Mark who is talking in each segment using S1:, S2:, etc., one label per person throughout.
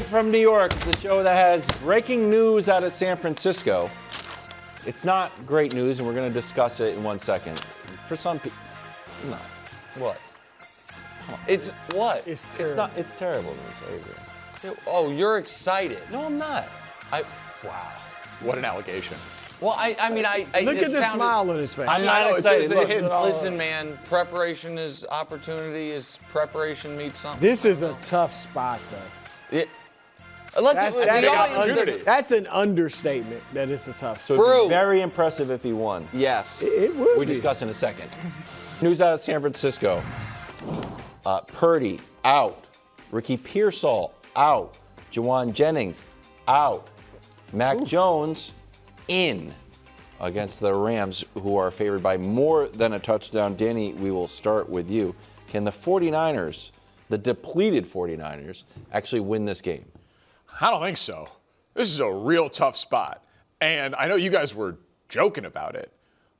S1: Depleted from New York, the show that has breaking news out of San Francisco. It's not great news, and we're going to discuss it in 1 second. For some people, no.
S2: What? It's what?
S3: It's terrible.
S1: It's terrible news. I agree.
S2: Oh, you're excited.
S1: No, I'm not.
S2: Wow.
S4: What an allegation.
S2: Well, I mean,
S3: Look
S2: it
S3: at the
S2: sounded-
S3: smile on his face.
S1: I'm not excited. Look,
S2: Listen, man, preparation is opportunity. Is preparation meets something.
S3: This is a tough spot, though. That's an understatement that it's a tough
S1: So
S3: spot.
S1: it'd be very impressive if he won.
S2: Yes.
S3: It would
S1: We
S3: be.
S1: discuss in a second. News out of San Francisco. Purdy out. Ricky Pearsall out. Jawan Jennings out. Mac Jones in against the Rams, who are favored by more than a touchdown. Danny, we will start with you. Can the 49ers, the depleted 49ers, actually win this game?
S4: I don't think so. This is a real tough spot. And I know you guys were joking about it.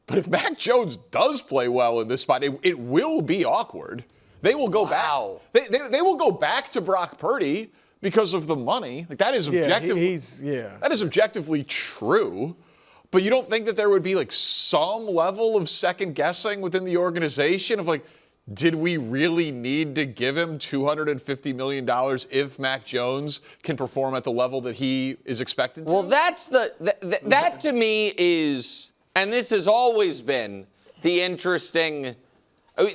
S4: But if Mac Jones does play well in this spot, it will be awkward. They will go back. They will go back to Brock Purdy because of the money. Like that is objectively that is objectively true. But you don't think that there would be like some level of second guessing within the organization of like, did we really need to give him $250 million if Mac Jones can perform at the level that he is expected to?
S2: Well, that's that to me is, and this has always been the interesting.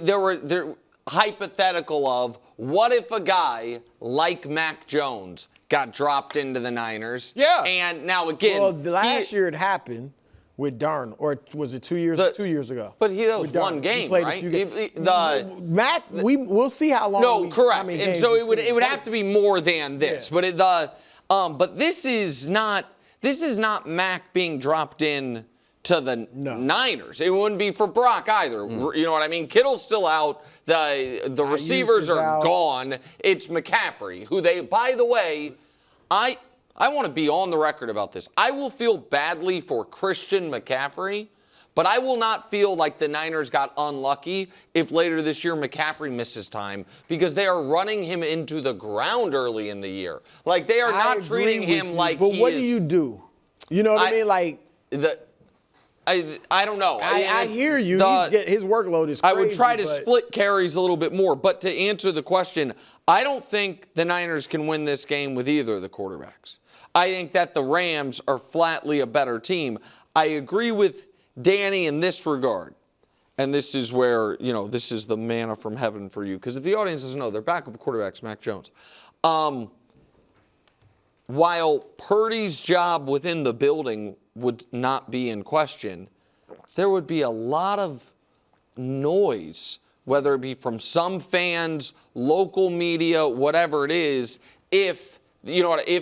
S2: There hypothetical of what if a guy like Mac Jones got dropped into the Niners?
S4: Yeah.
S2: And now again,
S3: Well, last year it happened with Darnold, or was it 2 years? 2 years ago.
S2: But that was
S3: With Darnold.
S2: one
S3: He
S2: game,
S3: played a
S2: right?
S3: few games.
S2: Mac,
S3: we'll see how long.
S2: no, correct.
S3: How many
S2: And
S3: games
S2: so
S3: we
S2: it would
S3: see.
S2: have to be more than this.
S3: Yeah.
S2: But this is not Mac being dropped in to the Niners. It wouldn't be for Brock either. You know what I mean? Kittle's still out. The receivers are gone. It's McCaffrey, who they, by the way, I want to be on the record about this. I will feel badly for Christian McCaffrey, but I will not feel like the Niners got unlucky if later this year McCaffrey misses time because they are running him into the ground early in the year. Like they are not treating him like
S3: But
S2: he
S3: what
S2: is.
S3: do you do? You know what I mean? Like
S2: I don't know.
S3: I hear you. His workload is crazy.
S2: I would try to split carries a little bit more. But to answer the question, I don't think the Niners can win this game with either of the quarterbacks. I think that the Rams are flatly a better team. I agree with Danny in this regard. And this is where, this is the manna from heaven for you. Because if the audience doesn't know, their backup quarterback's Mac Jones. While Purdy's job within the building would not be in question, there would be a lot of noise, whether it be from some fans, local media, whatever it is, if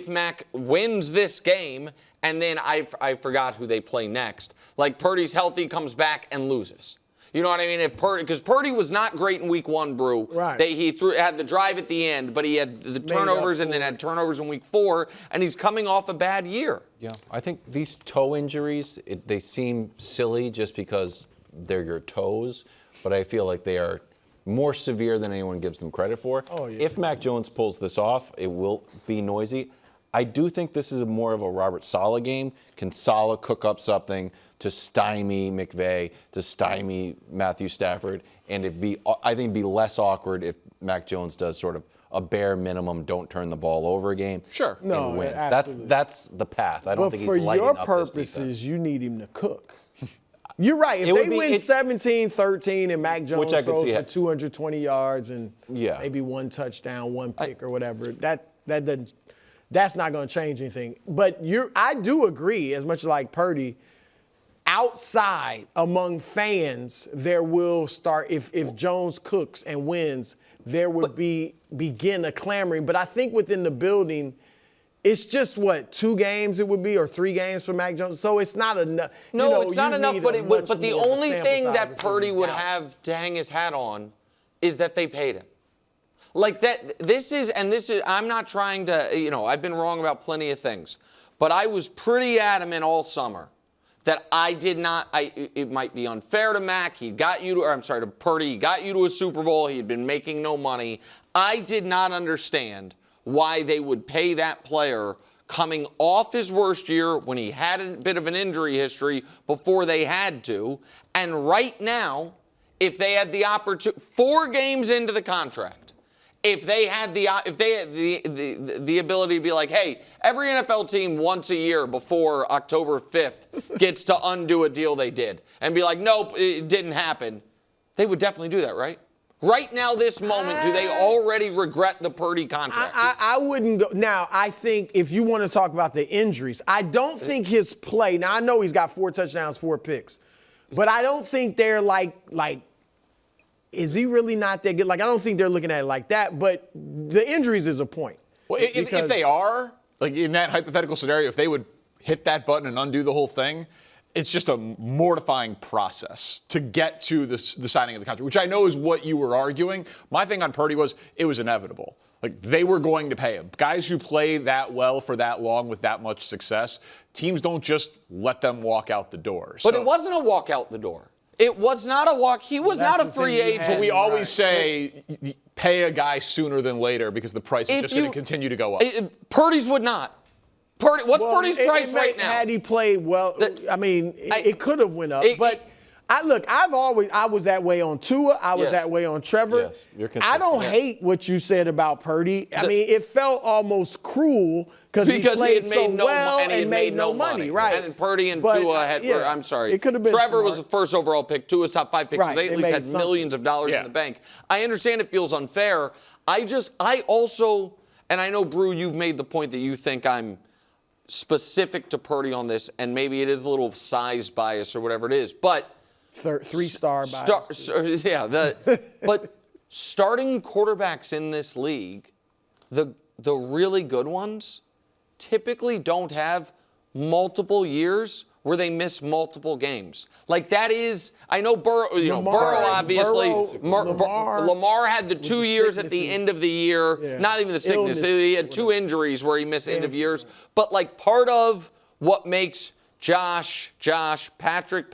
S2: Mac wins this game and then I forgot who they play next, like Purdy's healthy, comes back and loses. You know what I mean? Because Purdy was not great in week 1, Brew.
S3: Right.
S2: He had the drive at the end, but he had the turnovers and then had turnovers in week 4, and he's coming off a bad year.
S1: Yeah, I think these toe injuries, they seem silly just because they're your toes, but I feel like they are more severe than anyone gives them credit for.
S3: Oh, yeah.
S1: If Mac Jones pulls this off, it will be noisy. I do think this is more of a Robert Saleh game. Can Saleh cook up something to stymie McVay, to stymie Matthew Stafford, and I think it'd be less awkward if Mac Jones does sort of a bare minimum, don't turn the ball over game.
S4: Sure.
S3: No,
S1: and wins.
S3: absolutely.
S1: That's the path. I don't think he's lighting up
S3: for your
S1: this defense.
S3: purposes, you need him to cook. You're right. If they win 17-13 and Mac Jones throws for 220 yards and maybe one touchdown, one pick or whatever, that's not going to change anything. But I do agree, as much like Purdy, outside among fans, there will start, if Jones cooks and wins, there would begin a clamoring. But I think within the building, it's just 2 games it would be, or 3 games for Mac Jones. So it's not enough.
S2: No, it's not enough. But the only thing that Purdy would have to hang his hat on is that they paid him. Like that. This is. I'm not trying to. I've been wrong about plenty of things, but I was pretty adamant all summer that I did not. It might be unfair to Mac. To Purdy. He got you to a Super Bowl. He had been making no money. I did not understand why they would pay that player coming off his worst year when he had a bit of an injury history before they had to. And right now, if they had the opportunity, 4 games into the contract, if they had the ability to be like, hey, every NFL team once a year before October 5th gets to undo a deal they did and be like, nope, it didn't happen, they would definitely do that, right? Right now, this moment, do they already regret the Purdy contract?
S3: I wouldn't go. Now, I think if you want to talk about the injuries, I don't think his play, now I know he's got 4 touchdowns, 4 picks, but I don't think they're like, is he really not that good? Like, I don't think they're looking at it like that, but the injuries is a point.
S4: Well, if they are, like in that hypothetical scenario, if they would hit that button and undo the whole thing, it's just a mortifying process to get to the signing of the contract, which I know is what you were arguing. My thing on Purdy was it was inevitable. Like, they were going to pay him. Guys who play that well for that long with that much success, teams don't just let them walk out the door.
S2: But it wasn't a walk out the door. It was not a walk. He was not a free agent.
S4: But we always say pay a guy sooner than later because the price is just going to continue to go up.
S2: Purdy's would not. What's Purdy's price right now?
S3: Had he played well, it could have went up. But I was that way on Tua. I was that way on Trevor.
S1: Yes, you're consistent.
S3: I don't hate what you said about Purdy. I mean, it felt almost cruel because he played so well and made no money. Right.
S2: And Purdy and Tua had, I'm sorry.
S3: It could have been
S2: Trevor was the first overall pick. Tua's top 5 picks.
S3: Right.
S2: So they at least had millions of dollars in the bank. I understand it feels unfair. I also, and I know, Brew, you've made the point that you think I'm specific to Purdy on this, and maybe it is a little size bias or whatever it is, but
S3: 3-star bias.
S2: But starting quarterbacks in this league, the really good ones typically don't have multiple years where they miss multiple games. Like, that is, I know Burrow, Burrow obviously. Lamar had the 2 years at the end of the year. Not even the sickness. He had 2 injuries where he missed end of years. But, like, part of what makes Josh, Patrick,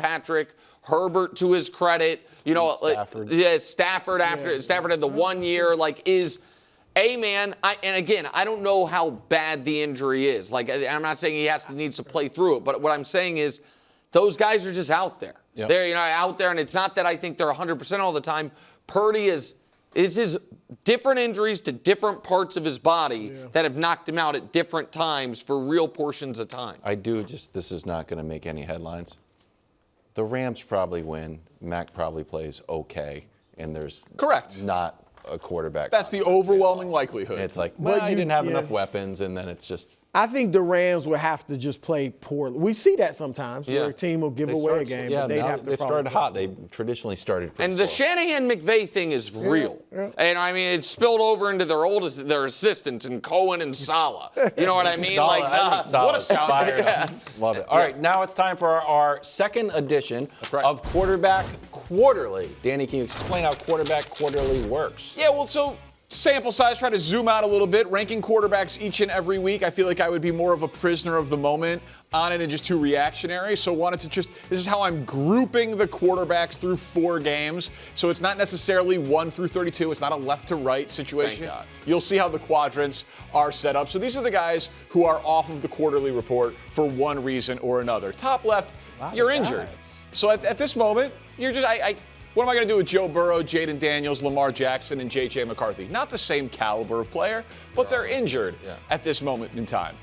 S2: Herbert, to his credit, Stafford Stafford had the 1 year, is, man, and again, I don't know how bad the injury is. Like, I'm not saying he needs to play through it, but what I'm saying is those guys are just out there. Yep. They're out there, and it's not that I think they're 100% all the time. Purdy is his different injuries to different parts of his body that have knocked him out at different times for real portions of time.
S1: This is not going to make any headlines. The Rams probably win. Mac probably plays okay, and there's not a quarterback.
S4: That's the overwhelming likelihood.
S1: And it's like, well, you didn't have enough weapons, and then it's just.
S3: I think the Rams would have to just play poorly. We see that sometimes where a team will give away a game, but they'd have to
S1: they've started hot. They traditionally started pretty
S2: And the Shanahan-McVay thing is real. And, I mean, it's spilled over into their assistants, and Cohen and Saleh. You know what I mean?
S1: Solid.
S2: What a
S1: sound. Love it. All right, now it's time for our second edition of Quarterback Quarterly. Danny, can you explain how Quarterback Quarterly works?
S4: Yeah, well, so sample size, try to zoom out a little bit, ranking quarterbacks each and every week. I feel like I would be more of a prisoner of the moment on it and just too reactionary. So this is how I'm grouping the quarterbacks through 4 games. So it's not necessarily 1 through 32. It's not a left to right situation.
S2: Thank God.
S4: You'll see how the quadrants are set up. So these are the guys who are off of the quarterly report for one reason or another. Top left, you're injured. So at this moment, you're just, what am I going to do with Joe Burrow, Jaden Daniels, Lamar Jackson, and J.J. McCarthy? Not the same caliber of player, but they're injured at this moment in time.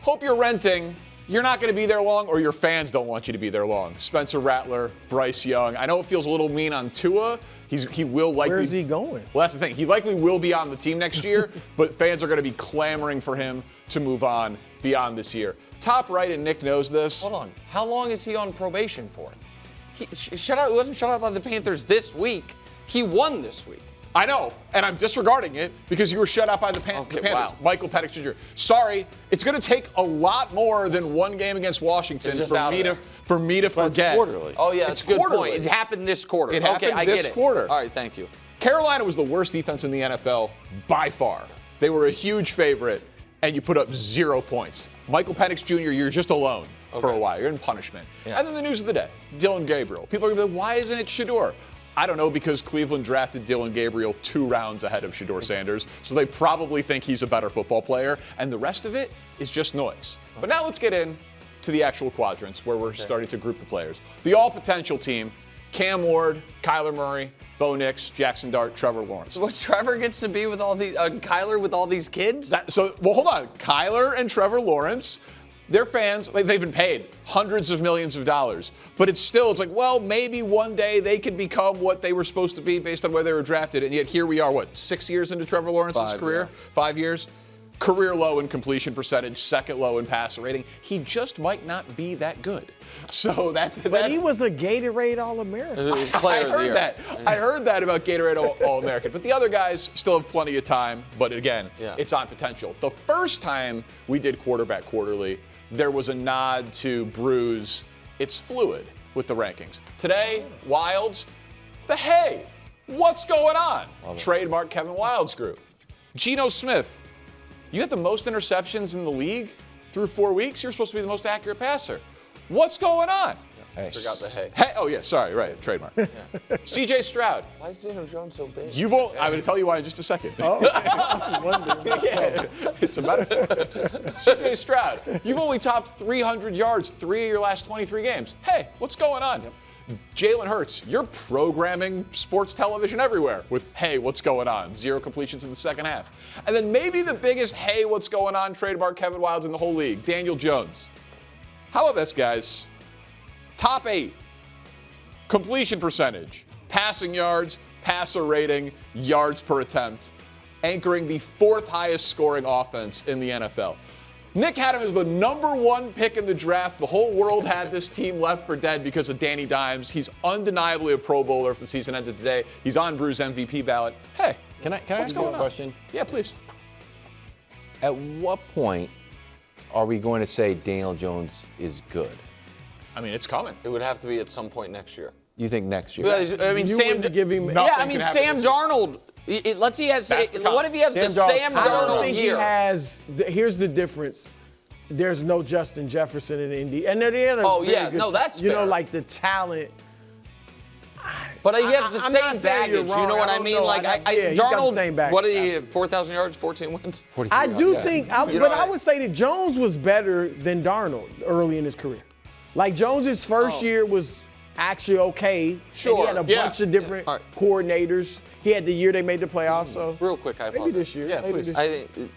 S4: Hope you're renting. You're not going to be there long, or your fans don't want you to be there long. Spencer Rattler, Bryce Young. I know it feels a little mean on Tua. He will likely.
S3: Where's he going?
S4: Well, that's the thing. He likely will be on the team next year, but fans are going to be clamoring for him to move on beyond this year. Top right, and Nick knows this.
S2: Hold on. How long is he on probation for? He wasn't shut out by the Panthers this week. He won this week.
S4: I know, and I'm disregarding it because you were shut out by the Panthers.
S2: Wow.
S4: Michael Penix Jr. Sorry, it's going to take a lot more than 1 game against Washington for me to forget.
S1: Quarterly.
S2: Oh, yeah, that's a good point. It happened this quarter.
S4: It happened this quarter.
S2: All right, thank you.
S4: Carolina was the worst defense in the NFL by far. They were a huge favorite, and you put up 0 points. Michael Penix Jr., you're just alone for a while. You're in punishment. And then the news of the day, Dylan Gabriel. People are going to be like, why isn't it Shedeur? I don't know, because Cleveland drafted Dylan Gabriel 2 rounds ahead of Shedeur Sanders, so they probably think he's a better football player, and the rest of it is just noise. But now let's get in to the actual quadrants where we're starting to group the players. The all-potential team, Cam Ward, Kyler Murray, Bo Nix, Jackson Dart, Trevor Lawrence.
S2: So Trevor gets to be with all the Kyler with all these kids?
S4: Hold on. Kyler and Trevor Lawrence, they're fans. They've been paid hundreds of millions of dollars. But it's like, well, maybe one day they could become what they were supposed to be based on where they were drafted. And yet here we are, 6 years into Trevor Lawrence's career?
S1: Yeah.
S4: 5 years? Career low in completion percentage, second low in passer rating. He just might not be that good. So
S3: But he was a Gatorade All-American.
S2: Player of the year.
S4: I heard that about Gatorade All-American. But the other guys still have plenty of time. But again, it's on potential. The first time we did Quarterback Quarterly, there was a nod to Brews. It's fluid with the rankings. Today, Wilds, hey, what's going on? Trademark Kevin Wilds group. Geno Smith. You had the most interceptions in the league through 4 weeks. You're supposed to be the most accurate passer. What's going on?
S2: I forgot the hey.
S4: Hey, oh yeah, sorry, right, trademark. C.J. Stroud.
S2: Why is Daniel Jones so big?
S4: I'm going to tell you why in just a second.
S3: I was wondering.
S4: It's a metaphor. C.J. Stroud. You've only topped 300 yards 3 of your last 23 games. Hey, what's going on? Jalen Hurts, you're programming sports television everywhere with, hey, what's going on? 0 completions in the second half. And then maybe the biggest, hey, what's going on, trademark Kevin Wilds in the whole league, Daniel Jones. How about this, guys? Top 8, completion percentage, passing yards, passer rating, yards per attempt, anchoring the 4th highest scoring offense in the NFL. Nick had him as the #1 pick in the draft. The whole world had this team left for dead because of Danny Dimes. He's undeniably a Pro Bowler if the season ended today. He's on Brew's MVP ballot. Hey,
S1: can I ask you a question?
S4: Yeah, please.
S1: At what point are we going to say Daniel Jones is good?
S4: I mean, it's coming.
S2: It would have to be at some point next year.
S1: You think next year?
S2: I mean, Sam Darnold. Let's see. What if he has the Sam
S3: I don't
S2: Darnold
S3: think
S2: year?
S3: he has. Here's the difference. There's no Justin Jefferson in Indy, and then the other.
S2: Oh yeah, no, that's fair.
S3: Like the talent.
S2: But he has the
S3: I'm
S2: same
S3: not saying
S2: baggage.
S3: you're wrong.
S2: You know what
S3: I
S2: I
S3: don't
S2: mean?
S3: know.
S2: Like
S3: he's got the
S2: Darnold.
S3: same baggage.
S2: What did he have? 4,000 yards, 14 wins.
S1: 43
S3: I do
S1: yards,
S3: think,
S1: yeah.
S3: I would say that Jones was better than Darnold early in his career. Like Jones's first year was actually okay.
S2: Sure.
S3: And he had a bunch of different coordinators. He had the year they made the playoffs. So
S2: real quick, I apologize.
S3: maybe this year.
S2: Yeah,
S3: maybe
S2: please.
S3: this
S2: I
S3: year.
S2: think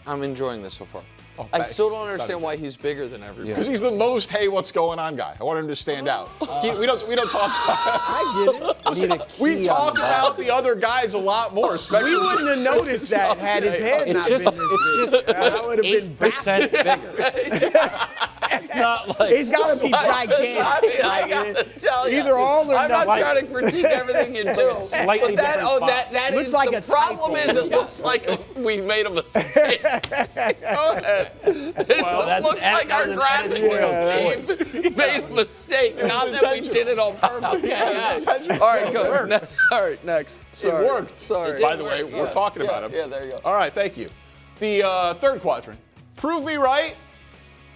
S2: I'm enjoying this so far.
S4: Oh,
S2: I still don't understand why he's bigger than everybody.
S4: Because he's the most, hey, what's going on guy. I want him to stand out. We don't talk.
S3: I get it.
S4: We talk about the other guys a lot more, especially.
S3: We wouldn't have noticed that had his head not been this big. I would have been
S1: 8% bigger. It's not like
S3: He's got to be gigantic.
S2: I gotta tell you.
S3: Either all or
S2: I'm
S3: nothing.
S2: not trying to critique everything you do.
S1: slightly
S2: but
S1: different font.
S2: that
S3: Looks
S2: is
S3: like
S2: the
S3: a
S2: problem
S3: typo.
S2: is it looks like we made a mistake. Go ahead. It looks like our graphics team made a mistake. Not that we did it on purpose. All right, go. All right, next. Sorry.
S4: It worked.
S2: Sorry.
S4: By the way, we're talking about him.
S2: Yeah, there you go.
S4: All right, thank you. The third quadrant. Prove me right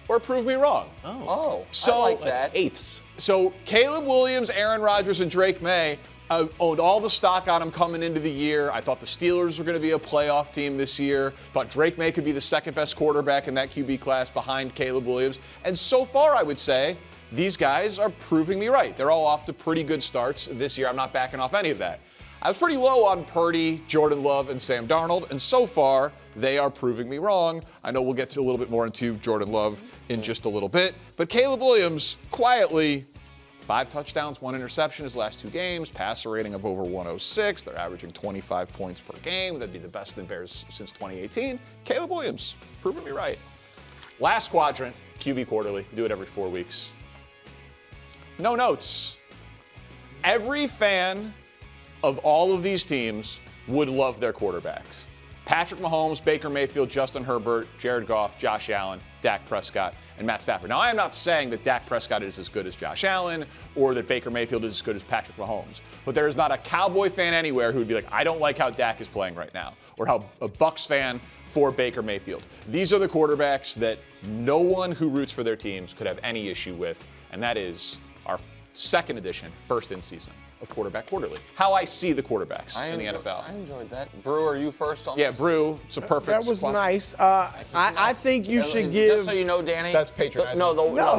S4: or prove me wrong.
S2: Oh,
S4: So-
S2: I like that.
S1: eighths.
S4: So Caleb Williams, Aaron Rodgers, and Drake May owned all the stock on him coming into the year. I thought the Steelers were going to be a playoff team this year. Thought Drake May could be the second best quarterback in that QB class behind Caleb Williams. And so far, I would say, these guys are proving me right. They're all off to pretty good starts this year. I'm not backing off any of that. I was pretty low on Purdy, Jordan Love, and Sam Darnold, and so far, they are proving me wrong. I know we'll get to a little bit more into Jordan Love in just a little bit, but Caleb Williams, quietly, 5 touchdowns, 1 interception his last 2 games, passer rating of over 106. They're averaging 25 points per game. That'd be the best in the Bears since 2018. Caleb Williams, proving me right. Last quadrant, QB Quarterly. Do it every 4 weeks. No notes. Every fan of all of these teams would love their quarterbacks. Patrick Mahomes, Baker Mayfield, Justin Herbert, Jared Goff, Josh Allen, Dak Prescott, and Matt Stafford. Now, I am not saying that Dak Prescott is as good as Josh Allen or that Baker Mayfield is as good as Patrick Mahomes, but there is not a Cowboy fan anywhere who would be like, I don't like how Dak is playing right now, or how a Bucs fan for Baker Mayfield. These are the quarterbacks that no one who roots for their teams could have any issue with, and that is our second edition, first in season of of Quarterback Quarterly. How I see the quarterbacks in the NFL.
S2: I enjoyed that. Brew, are you first on
S4: Yeah,
S2: this?
S4: Brew, it's a perfect
S3: That was
S4: spot.
S3: nice. I think you should give.
S2: Just so you know, Danny.
S4: That's patronizing.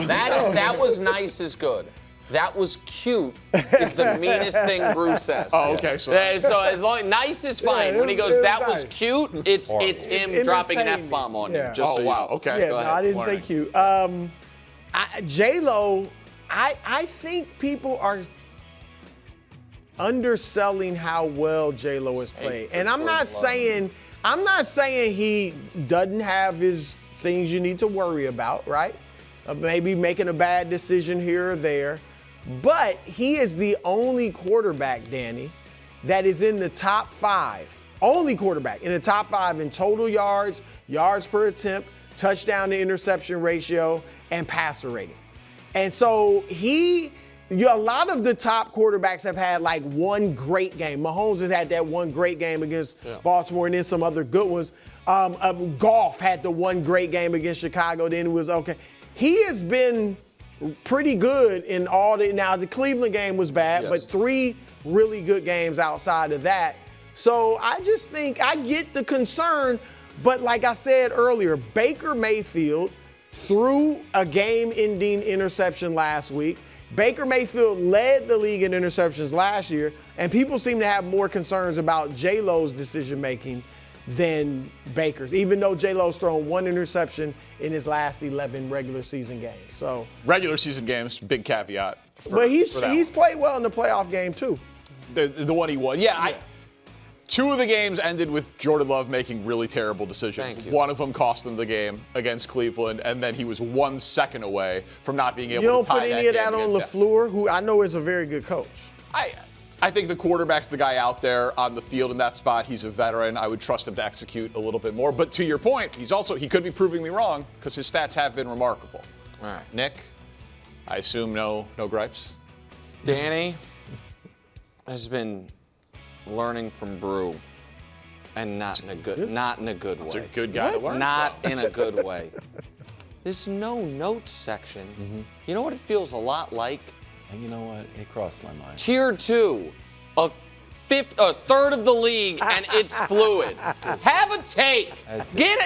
S2: That was nice is good. That was cute is the meanest thing Bruce says.
S4: Oh, okay. So
S2: as long nice is fine.
S3: Yeah,
S2: when he goes, that
S3: nice.
S2: was cute, it's him dropping an F-bomb on you. Just so
S4: wow.
S2: You know.
S4: Okay.
S3: Yeah,
S4: Go
S3: no,
S4: ahead.
S3: I didn't say cute. J-Lo, I think people are underselling how well J-Lo has played. And I'm not saying he doesn't have his things you need to worry about, right? Maybe making a bad decision here or there. But he is the only quarterback, Danny, that is in the top 5. Only quarterback in the top 5 in total yards, yards per attempt, touchdown to interception ratio, and passer rating. And so a lot of the top quarterbacks have had like one great game. Mahomes has had that one great game against Baltimore and then some other good ones. Goff had the one great game against Chicago, then it was okay. He has been pretty good in all the. Now, the Cleveland game was bad, but 3 really good games outside of that. So I just think I get the concern, but like I said earlier, Baker Mayfield threw a game-ending interception last week. Baker Mayfield led the league in interceptions last year, and people seem to have more concerns about J-Lo's decision-making than Baker's, even though J-Lo's thrown 1 interception in his last 11 regular season games. So
S4: regular season games, big caveat.
S3: But he's played well in the playoff game too.
S4: The one he won. Yeah. 2 of the games ended with Jordan Love making really terrible decisions. One of them cost them the game against Cleveland, and then he was 1 second away from not being able to tie that game.
S3: You don't put any of that on LaFleur, who I know is a very good coach.
S4: I think the quarterback's the guy out there on the field in that spot. He's a veteran. I would trust him to execute a little bit more. But to your point, he could be proving me wrong because his stats have been remarkable.
S2: All right.
S4: Nick, I assume no gripes?
S2: Danny has been learning from Brew, and not in a good way.
S4: That's a good guy to learn
S2: Not
S4: from.
S2: in a good way. This no notes section, you know what it feels a lot like?
S1: And you know what? It crossed my mind.
S2: Tier 2, a third of the league, and it's fluid. Have a take.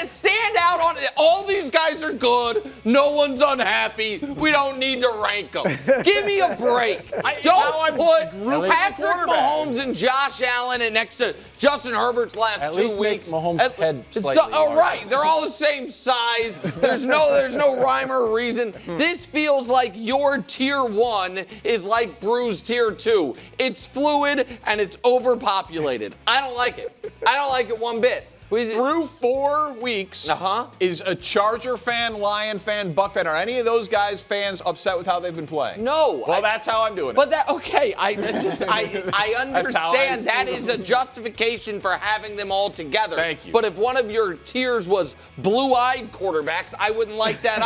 S2: Stand out on it. All these guys are good. No one's unhappy. We don't need to rank them. Give me a break. Don't put Patrick Mahomes and Josh Allen and next to Justin Herbert's last
S1: at
S2: 2
S1: least
S2: weeks.
S1: Make Mahomes' head slightly
S2: larger. Right, they're all the same size. There's no rhyme or reason. This feels like your tier 1 is like Brew's tier 2. It's fluid and it's overpopulated. I don't like it. I don't like it one bit.
S4: Through 4 weeks, is a Charger fan, Lion fan, Buck fan, are any of those guys fans upset with how they've been playing?
S2: No.
S4: Well, that's how I'm doing it.
S2: But I understand that is a justification for having them all together.
S4: Thank you.
S2: But if one of your tiers was blue-eyed quarterbacks, I wouldn't like that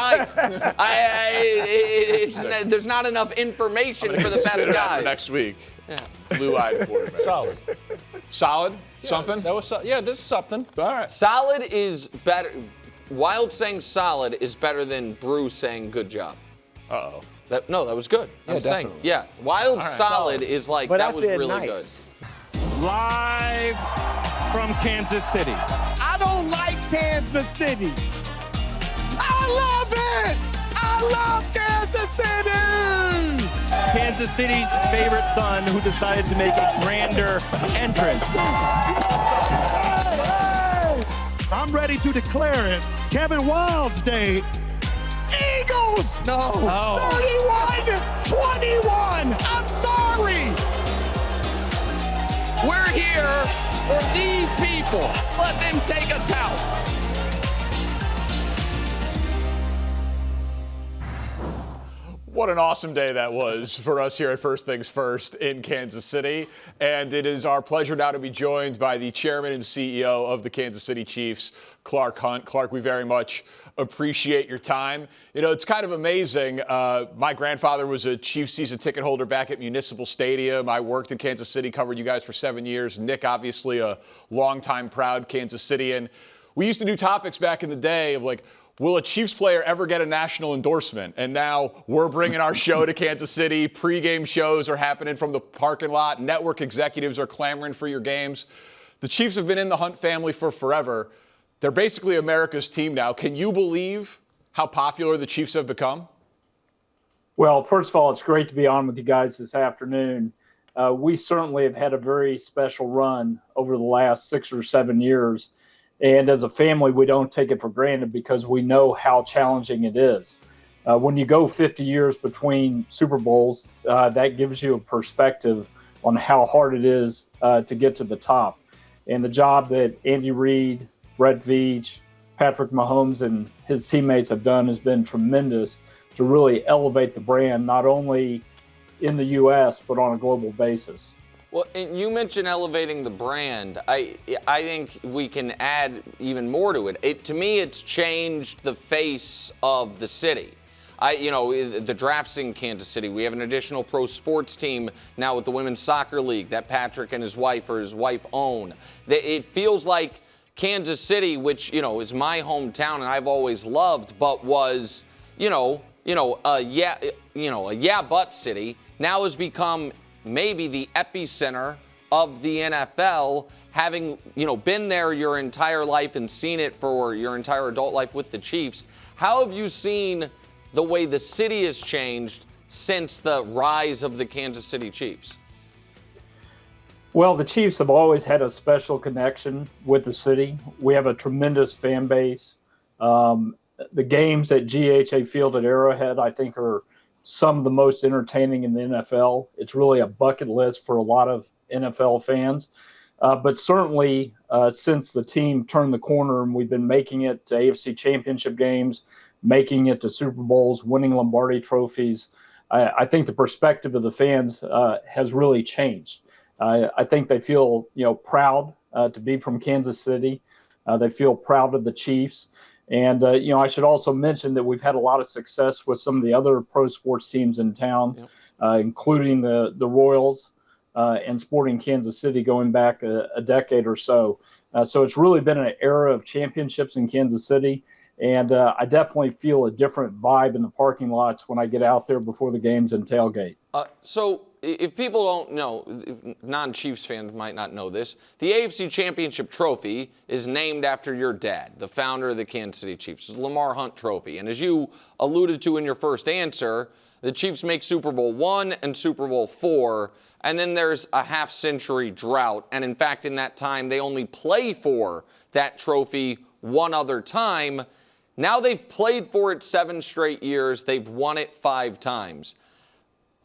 S2: either. There's not enough information for the best guys.
S4: Next week. Yeah. Blue-eyed quarterback.
S1: Solid.
S4: Solid? Something?
S1: This is something.
S4: All right.
S2: Solid is better. Wild saying solid is better than Brew saying good job.
S4: Uh-oh.
S2: That was good. I'm saying, Wild solid is like,
S3: but
S2: that was really
S3: nice.
S2: good.
S5: Live from Kansas City.
S6: I don't like Kansas City. I love it! I love Kansas City!
S5: Kansas City's favorite son who decided to make a grander entrance.
S6: I'm ready to declare it Kevin Wild's Day. Eagles!
S2: No.
S6: 31-21! I'm sorry!
S2: We're here for these people. Let them take us out.
S4: What an awesome day that was for us here at First Things First in Kansas City. And it is our pleasure now to be joined by the chairman and CEO of the Kansas City Chiefs, Clark Hunt. Clark, we very much appreciate your time. You know, it's kind of amazing. My grandfather was a Chiefs season ticket holder back at Municipal Stadium. I worked in Kansas City, covered you guys for 7 years. Nick, obviously a longtime proud Kansas Citian. We used to do topics back in the day of like, will a Chiefs player ever get a national endorsement? And now we're bringing our show to Kansas City. Pre-game shows are happening from the parking lot. Network executives are clamoring for your games. The Chiefs have been in the Hunt family for forever. They're basically America's team now. Can you believe how popular the Chiefs have become?
S7: Well, first of all, it's great to be on with you guys this afternoon. We certainly have had a very special run over the last 6 or 7 years. And as a family, we don't take it for granted because we know how challenging it is. When you go 50 years between Super Bowls, that gives you a perspective on how hard it is to get to the top. And the job that Andy Reid, Brett Veach, Patrick Mahomes, and his teammates have done has been tremendous to really elevate the brand, not only in the U.S., but on a global basis.
S2: Well, and you mentioned elevating the brand. I think we can add even more to it. To me, it's changed the face of the city. The draft's in Kansas City. We have an additional pro sports team now with the Women's Soccer League that Patrick and his wife own. It feels like Kansas City, which, is my hometown and I've always loved, but was, a yeah but city, now has become maybe the epicenter of the NFL, having, been there your entire life and seen it for your entire adult life with the Chiefs. How have you seen the way the city has changed since the rise of the Kansas City Chiefs?
S7: Well, the Chiefs have always had a special connection with the city. We have a tremendous fan base. The games at GHA Field at Arrowhead, I think, are some of the most entertaining in the NFL. It's really a bucket list for a lot of NFL fans. But certainly, since the team turned the corner and we've been making it to AFC Championship games, making it to Super Bowls, winning Lombardi trophies, I think the perspective of the fans has really changed. I think they feel, proud to be from Kansas City. They feel proud of the Chiefs. And, I should also mention that we've had a lot of success with some of the other pro sports teams in town, including the Royals and Sporting Kansas City going back a decade or so. So it's really been an era of championships in Kansas City. And I definitely feel a different vibe in the parking lots when I get out there before the games and tailgate.
S2: So if people don't know, non-Chiefs fans might not know this, the AFC Championship Trophy is named after your dad, the founder of the Kansas City Chiefs. It's the Lamar Hunt Trophy. And as you alluded to in your first answer, the Chiefs make Super Bowl I and Super Bowl IV, and then there's a half-century drought. And in fact, in that time, they only play for that trophy one other time. Now they've played for it 7 straight years. They've won it 5 times.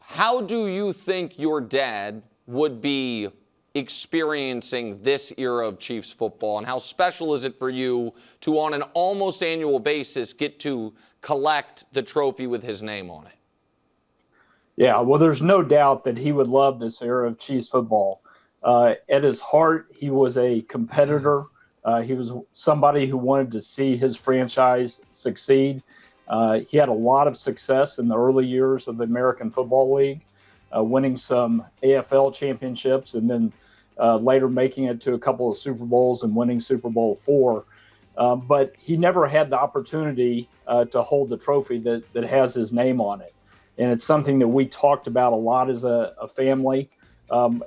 S2: How do you think your dad would be experiencing this era of Chiefs football? And how special is it for you to, on an almost annual basis, get to collect the trophy with his name on it?
S7: Yeah, well, there's no doubt that he would love this era of Chiefs football. At his heart, he was a competitor. He was somebody who wanted to see his franchise succeed. He had a lot of success in the early years of the American Football League, winning some AFL championships and then later making it to a couple of Super Bowls and winning Super Bowl IV. But he never had the opportunity to hold the trophy that has his name on it. And it's something that we talked about a lot as a family.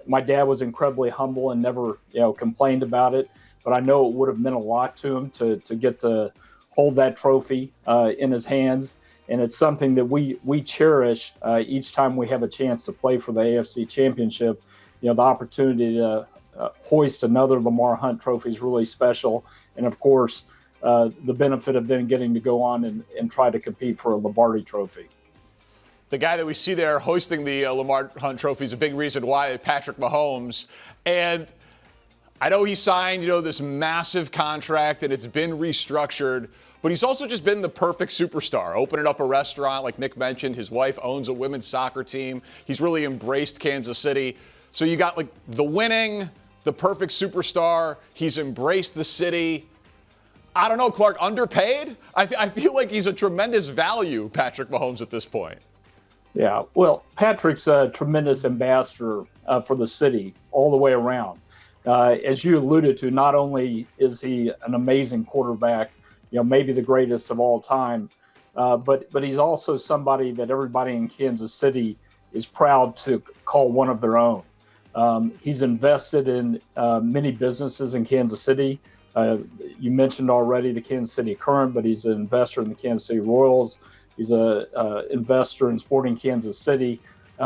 S7: My dad was incredibly humble and never complained about it. But I know it would have meant a lot to him to get to hold that trophy in his hands. And it's something that we cherish each time we have a chance to play for the AFC Championship. The opportunity to hoist another Lamar Hunt trophy is really special. And, of course, the benefit of then getting to go on and try to compete for a Lombardi trophy.
S4: The guy that we see there hoisting the Lamar Hunt trophy is a big reason why, Patrick Mahomes. And I know he signed, this massive contract and it's been restructured, but he's also just been the perfect superstar, opening up a restaurant like Nick mentioned. His wife owns a women's soccer team. He's really embraced Kansas City. So you got the winning, the perfect superstar. He's embraced the city. I don't know, Clark, underpaid? I feel like he's a tremendous value, Patrick Mahomes, at this point.
S7: Yeah, well, Patrick's a tremendous ambassador for the city all the way around. As you alluded to, not only is he an amazing quarterback, maybe the greatest of all time. But he's also somebody that everybody in Kansas City is proud to call one of their own. He's invested in many businesses in Kansas City. You mentioned already the Kansas City Current, but he's an investor in the Kansas City Royals. He's an investor in Sporting Kansas City,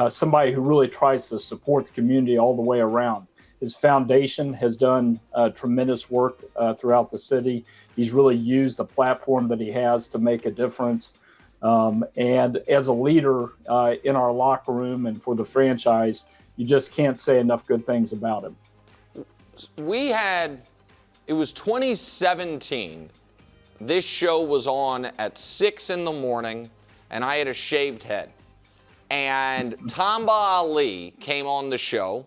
S7: somebody who really tries to support the community all the way around. His foundation has done tremendous work throughout the city. He's really used the platform that he has to make a difference. And as a leader in our locker room and for the franchise, you just can't say enough good things about him.
S2: It was 2017. This show was on at 6 in the morning, and I had a shaved head. And Tamba Ali came on the show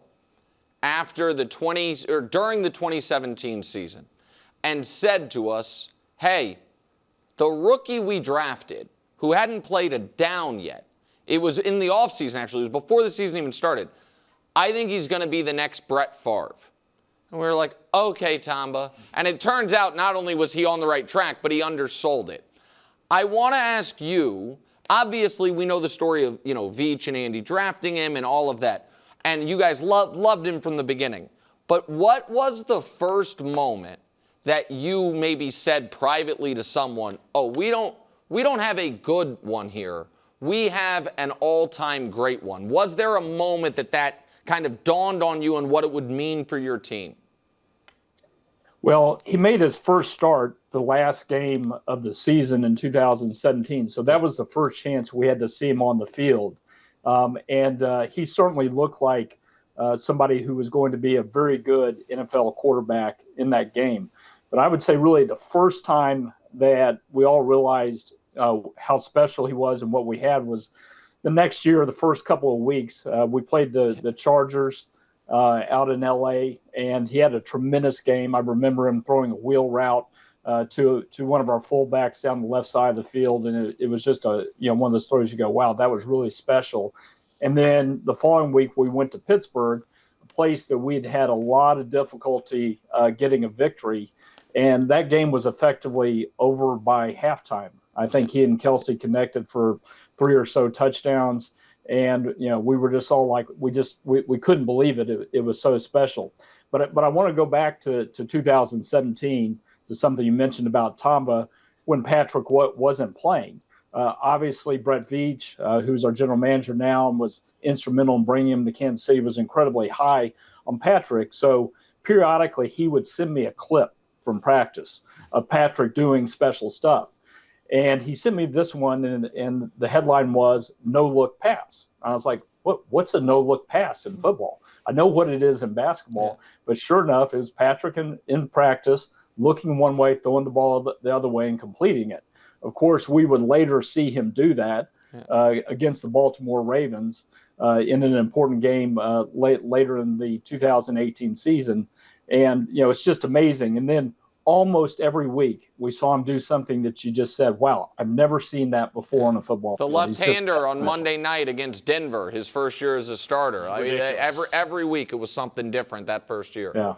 S2: during the 2017 season and said to us, hey, the rookie we drafted, who hadn't played a down yet, it was in the offseason actually, it was before the season even started, I think he's going to be the next Brett Favre. And we were like, okay, Tamba. And it turns out not only was he on the right track, but he undersold it. I want to ask you, obviously we know the story of, Veach and Andy drafting him and all of that. And you guys loved him from the beginning. But what was the first moment that you maybe said privately to someone, oh, we don't have a good one here. We have an all-time great one. Was there a moment that kind of dawned on you and what it would mean for your team?
S7: Well, he made his first start the last game of the season in 2017. So that was the first chance we had to see him on the field. And he certainly looked like somebody who was going to be a very good NFL quarterback in that game. But I would say really the first time that we all realized how special he was and what we had was the next year, the first couple of weeks. We played the Chargers out in L.A., and he had a tremendous game. I remember him throwing a wheel route to one of our fullbacks down the left side of the field, and it was just one of those stories you go, wow, that was really special. And then the following week, we went to Pittsburgh, a place that we'd had a lot of difficulty getting a victory, and that game was effectively over by halftime. I think he and Kelsey connected for 3 or so touchdowns. And, we were just all like, we couldn't believe it. It was so special. But I want to go back to 2017, to something you mentioned about Tamba when Patrick wasn't playing. Obviously, Brett Veach, who's our general manager now and was instrumental in bringing him to Kansas City, was incredibly high on Patrick. So periodically, he would send me a clip from practice of Patrick doing special stuff. And he sent me this one, and the headline was "No-Look Pass." I was like, what's a no-look pass in football? I know what it is in basketball, but sure enough, it was Patrick in practice, looking one way, throwing the ball the other way, and completing it. Of course, we would later see him do that against the Baltimore Ravens in an important game later in the 2018 season. And, it's just amazing. And then almost every week we saw him do something that you just said, wow, I've never seen that before on a football field.
S2: The left-hander on Monday night against Denver, his first year as a starter. I mean, every week it was something different that first year.
S7: Yeah,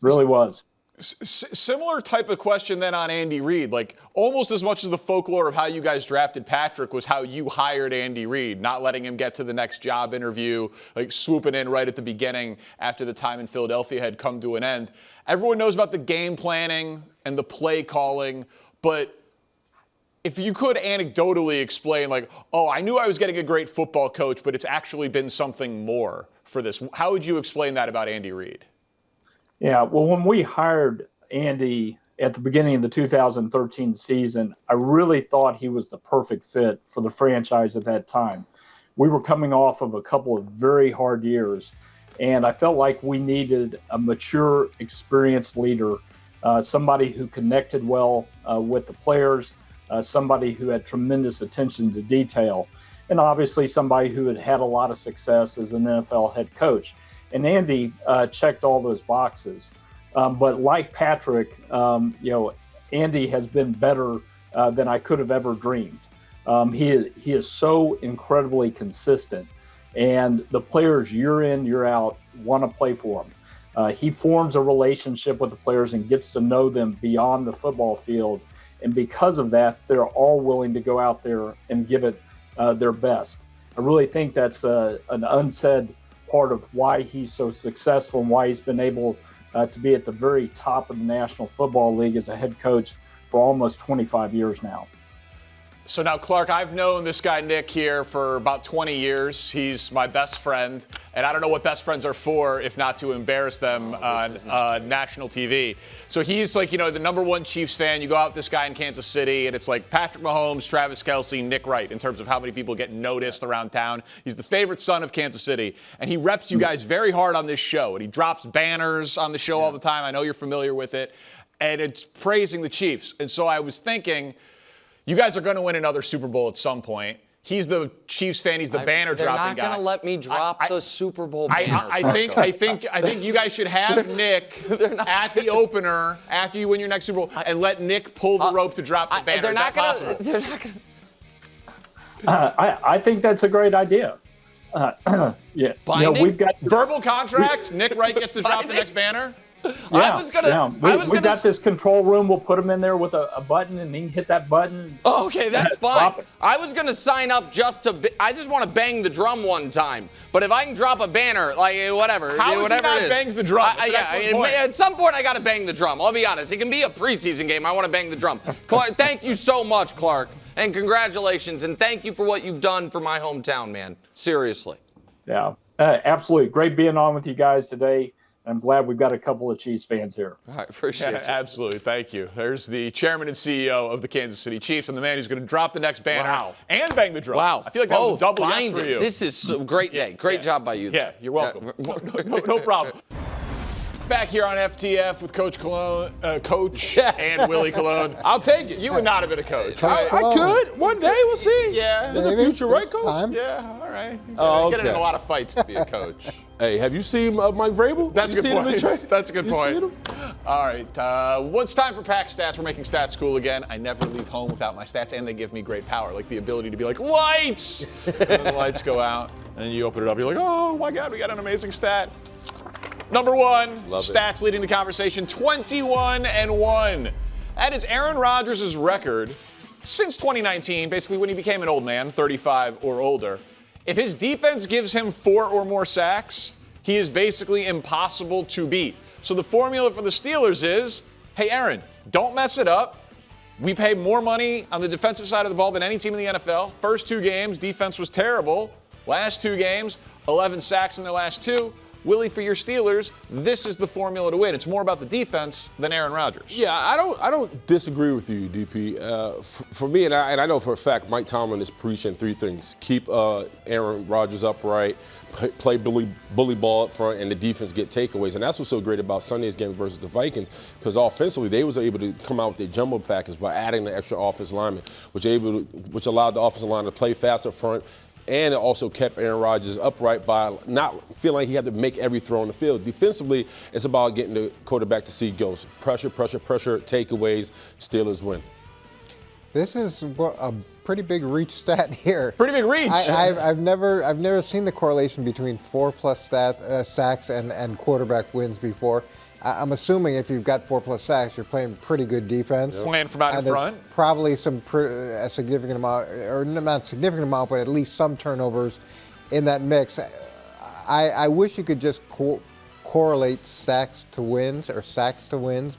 S7: really was.
S4: Similar type of question then on Andy Reid. Like almost as much as the folklore of how you guys drafted Patrick was how you hired Andy Reid, not letting him get to the next job interview, like swooping in right at the beginning after the time in Philadelphia had come to an end. Everyone knows about the game planning and the play calling, but if you could anecdotally explain like, oh, I knew I was getting a great football coach, but it's actually been something more for this. How would you explain that about Andy Reid?
S7: Yeah, well, when we hired Andy at the beginning of the 2013 season, I really thought he was the perfect fit for the franchise at that time. We were coming off of a couple of very hard years, and I felt like we needed a mature, experienced leader, somebody who connected well with the players, somebody who had tremendous attention to detail, and obviously somebody who had had a lot of success as an NFL head coach. And Andy checked all those boxes. But like Patrick, Andy has been better than I could have ever dreamed. He is so incredibly consistent. And the players year in, year out want to play for him. He forms a relationship with the players and gets to know them beyond the football field. And because of that, they're all willing to go out there and give it their best. I really think that's an unsaid part of why he's so successful and why he's been able to be at the very top of the National Football League as a head coach for almost 25 years now.
S4: So now, Clark, I've known this guy Nick here for about 20 years. He's my best friend, and I don't know what best friends are for if not to embarrass them on national TV. So he's like, the number one Chiefs fan. You go out with this guy in Kansas City, and it's like Patrick Mahomes, Travis Kelce, Nick Wright in terms of how many people get noticed around town. He's the favorite son of Kansas City, and he reps you guys very hard on this show, and he drops banners on the show all the time. I know you're familiar with it, and it's praising the Chiefs. And so I was thinking, you guys are going to win another Super Bowl at some point. He's the Chiefs fan. He's the banner dropping guy.
S2: They're not going to let me drop the Super Bowl banner.
S4: I think you guys should have Nick at the opener after you win your next Super Bowl and let Nick pull the rope to drop the banner. They're not going to.
S7: I think that's a great idea. Yeah, we've got
S4: verbal contracts. Nick Wright gets to drop the next banner.
S7: We've got this control room. We'll put him in there with a button, and he can hit that button.
S2: Oh, okay, that's fine. I was going to sign up I just want to bang the drum one time. But if I can drop a banner, like whatever.
S4: How is
S2: whatever
S4: he not bangs the drum?
S2: At some point I got to bang the drum. I'll be honest. It can be a preseason game. I want to bang the drum. Clark, thank you so much, Clark. And congratulations. And thank you for what you've done for my hometown, man. Seriously.
S7: Yeah, absolutely. Great being on with you guys today. I'm glad we've got a couple of Chiefs fans here.
S2: I appreciate it.
S4: Absolutely. Thank you. There's the chairman and CEO of the Kansas City Chiefs and the man who's going to drop the next banner and bang the drum.
S2: Wow.
S4: I feel like that was a double yes for you.
S2: This is a great day. Great job by you.
S4: Yeah, you're welcome. No problem. Back here on FTF with Coach Cologne, Coach and Willie Cologne. I'll take it. You would not have been a coach.
S6: I could. One day, we'll see.
S4: Yeah.
S6: There's a future, right, Coach?
S4: Yeah, all right.
S6: Okay.
S4: Get in a lot of fights to be a coach.
S6: Hey, have you seen Mike Vrabel?
S4: That's a good point. That's a good point.
S6: Seen him?
S4: All right. What's time for Pack Stats? We're making stats cool again. I never leave home without my stats, and they give me great power, like the ability to be like, lights! And then the lights go out, and then you open it up. You're like, oh, my God, we got an amazing stat. Number one, stats leading the conversation, 21-1. That is Aaron Rodgers' record since 2019, basically when he became an old man, 35 or older. If his defense gives him 4 or more sacks, he is basically impossible to beat. So the formula for the Steelers is, hey, Aaron, don't mess it up. We pay more money on the defensive side of the ball than any team in the NFL. First 2 games, defense was terrible. Last 2 games, 11 sacks in the last 2. Willie, for your Steelers, this is the formula to win. It's more about the defense than Aaron Rodgers.
S6: Yeah, I don't disagree with you, DP. For me, and I know for a fact, Mike Tomlin is preaching 3 things: keep Aaron Rodgers upright, play bully ball up front, and the defense get takeaways. And that's what's so great about Sunday's game versus the Vikings, because offensively they was able to come out with their jumbo package by adding the extra offensive lineman, which allowed the offensive line to play fast up front. And it also kept Aaron Rodgers upright by not feeling like he had to make every throw on the field. Defensively, it's about getting the quarterback to see ghosts. Pressure, takeaways, Steelers win.
S8: This is a pretty big reach stat here.
S4: Pretty big reach.
S8: I've never seen the correlation between 4+ sacks and quarterback wins before. I'm assuming if you've got 4+ sacks, you're playing pretty good defense.
S4: Playing from out in front.
S8: Probably a significant amount, or not a significant amount, but at least some turnovers in that mix. I wish you could just correlate sacks to wins,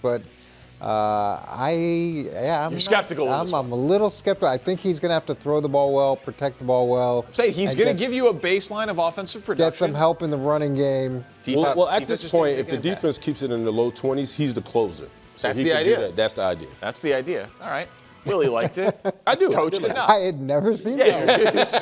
S8: but
S4: You're skeptical.
S8: I'm a little skeptical. I think he's going to have to throw the ball well, protect the ball well.
S4: Say he's going to give you a baseline of offensive production.
S8: Get some help in the running game.
S6: Well, at this point, if the defense keeps it in the low 20s, he's the closer. So
S4: that's the idea.
S6: That's the idea.
S4: That's the idea. All right. Willie liked it.
S6: I do.
S4: Coach did not.
S8: I had never seen that.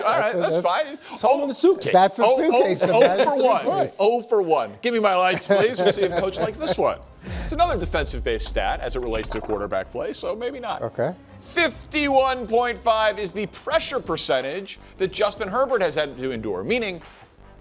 S4: All right, that's fine.
S6: It's all in the suitcase.
S8: That's a suitcase.
S4: 0 for 1. 0 for 1. Give me my lights, please. We'll see if Coach likes this one. It's another defensive-based stat as it relates to quarterback play, so maybe not.
S8: Okay.
S4: 51.5 is the pressure percentage that Justin Herbert has had to endure, meaning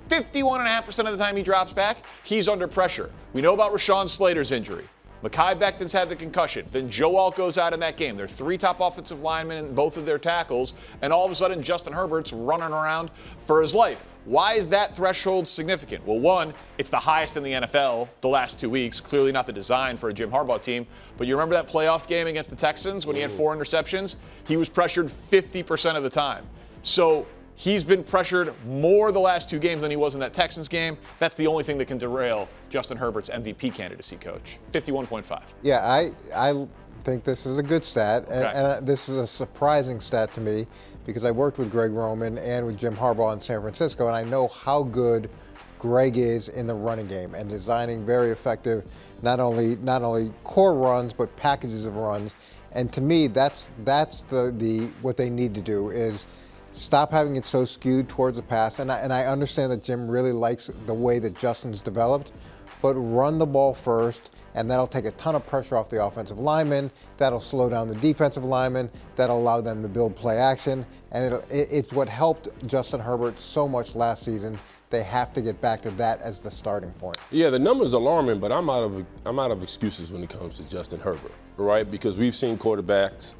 S4: 51.5% of the time he drops back, he's under pressure. We know about Rashawn Slater's injury. Mekhi Becton's had the concussion. Then Joe Alt goes out in that game. They're 3 top offensive linemen in both of their tackles, and all of a sudden Justin Herbert's running around for his life. Why is that threshold significant? Well, one, it's the highest in the NFL the last 2 weeks. Clearly not the design for a Jim Harbaugh team. But you remember that playoff game against the Texans when he had 4 interceptions? He was pressured 50% of the time. So he's been pressured more the last 2 games than he was in that Texans game. That's the only thing that can derail Justin Herbert's MVP candidacy, Coach. 51.5.
S8: Yeah, I think this is a good stat, and this is a surprising stat to me because I worked with Greg Roman and with Jim Harbaugh in San Francisco, and I know how good Greg is in the running game and designing very effective, not only core runs but packages of runs. And to me, that's the what they need to do is stop having it so skewed towards the pass. And I understand that Jim really likes the way that Justin's developed, but run the ball first, and that'll take a ton of pressure off the offensive linemen. That'll slow down the defensive linemen. That'll allow them to build play action. And it's what helped Justin Herbert so much last season. They have to get back to that as the starting point.
S6: Yeah, the number's alarming, but I'm out of excuses when it comes to Justin Herbert, right? Because we've seen quarterbacks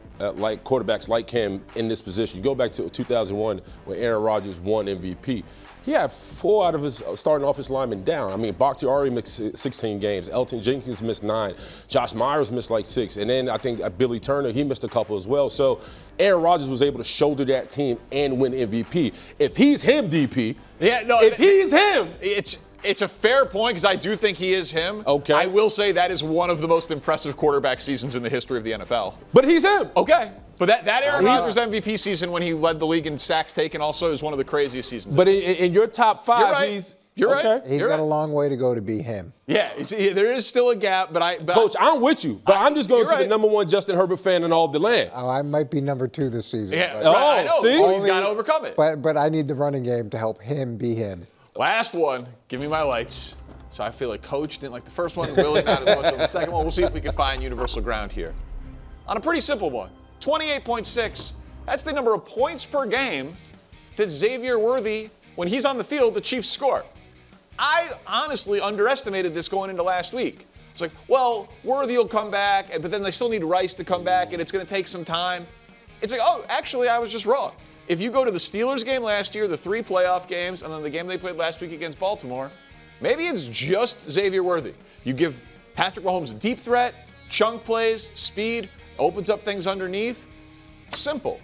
S6: like him in this position. You go back to 2001 when Aaron Rodgers won MVP. He had 4 out of his starting offensive linemen down. I mean, Bakhtiari missed 16 games. Elton Jenkins missed 9. Josh Myers missed like 6. And then I think Billy Turner, he missed a couple as well. So Aaron Rodgers was able to shoulder that team and win MVP. If he's him, DP.
S4: Yeah, no.
S6: If he's him.
S4: It's a fair point because I do think he is him.
S6: Okay.
S4: I will say that is one of the most impressive quarterback seasons in the history of the NFL.
S6: But he's him.
S4: Okay. But that Aaron Rodgers MVP season when he led the league in sacks taken also is one of the craziest seasons.
S6: But in your top 5,
S4: you're right. You're right.
S8: He's got a long way to go to be him.
S4: Yeah, there is still a gap, but
S6: Coach, I'm with you, but I'm just going to the number 1 Justin Herbert fan in all the land.
S8: Oh, I might be number 2 this season.
S4: Yeah, I know.
S6: See?
S4: So he's got to overcome it.
S8: But I need the running game to help him be him.
S4: Last one. Give me my lights. So I feel like Coach didn't like the first one, really not as much on the second one. We'll see if we can find universal ground here. On a pretty simple one, 28.6. That's the number of points per game that Xavier Worthy, when he's on the field, the Chiefs score. I honestly underestimated this going into last week. It's like, well, Worthy will come back, but then they still need Rice to come back, and it's going to take some time. It's like, oh, actually, I was just wrong. If you go to the Steelers game last year, the 3 playoff games, and then the game they played last week against Baltimore, maybe it's just Xavier Worthy. You give Patrick Mahomes a deep threat, chunk plays, speed, opens up things underneath. Simple.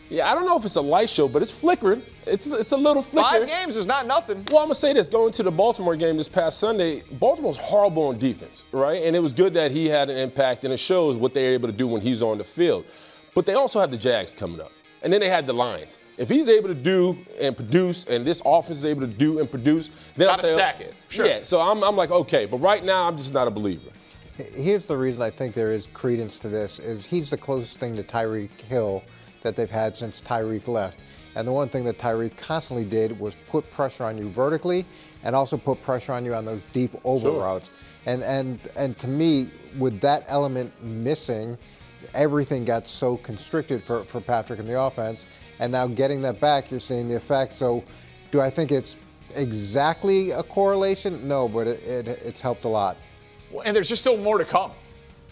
S6: Yeah, I don't know if it's a light show, but it's flickering. It's a little flickering.
S4: 5 games is not nothing.
S6: Well, I'm going to say this. Going to the Baltimore game this past Sunday, Baltimore's horrible on defense, right? And it was good that he had an impact, and it shows what they're able to do when he's on the field. But they also have the Jags coming up. And then they had the Lions. If he's able to do and produce, and this offense is able to do and produce, then
S4: Gotta stack it. Sure.
S6: Yeah, so I'm like, okay. But right now, I'm just not a believer.
S8: Here's the reason I think there is credence to this is he's the closest thing to Tyreek Hill that they've had since Tyreek left. And the one thing that Tyreek constantly did was put pressure on you vertically and also put pressure on you on those deep over routes. And to me, with that element missing, everything got so constricted for Patrick in the offense. And now getting that back, you're seeing the effect. So do I think it's exactly a correlation? No, but it's helped a lot.
S4: Well, and there's just still more to come.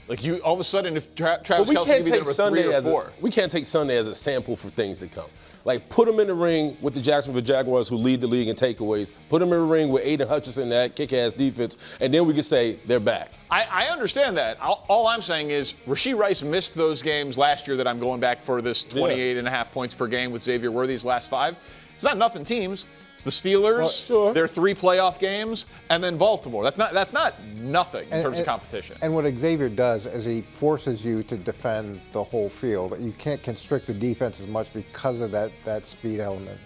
S4: Like you, all of a sudden, if Travis Kelce can be the number 3 or 4.
S6: We can't take Sunday as a sample for things to come. Like, put him in the ring with the Jacksonville Jaguars, who lead the league in takeaways. Put him in the ring with Aiden Hutchinson, that kick-ass defense, and then we can say they're back.
S4: I understand that. All I'm saying is Rashee Rice missed those games last year that I'm going back for this 28.5 points per game with Xavier Worthy's last 5. It's not nothing teams. It's the Steelers, their 3 playoff games, and then Baltimore. That's not nothing in terms of competition.
S8: And what Xavier does is he forces you to defend the whole field. You can't constrict the defense as much because of that speed element.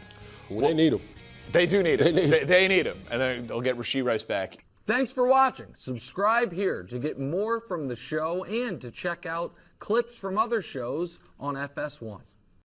S6: Well, they need him.
S4: They do need him. They need him. And then they'll get Rashee Rice back.
S2: Thanks for watching. Subscribe here to get more from the show and to check out clips from other shows on FS1.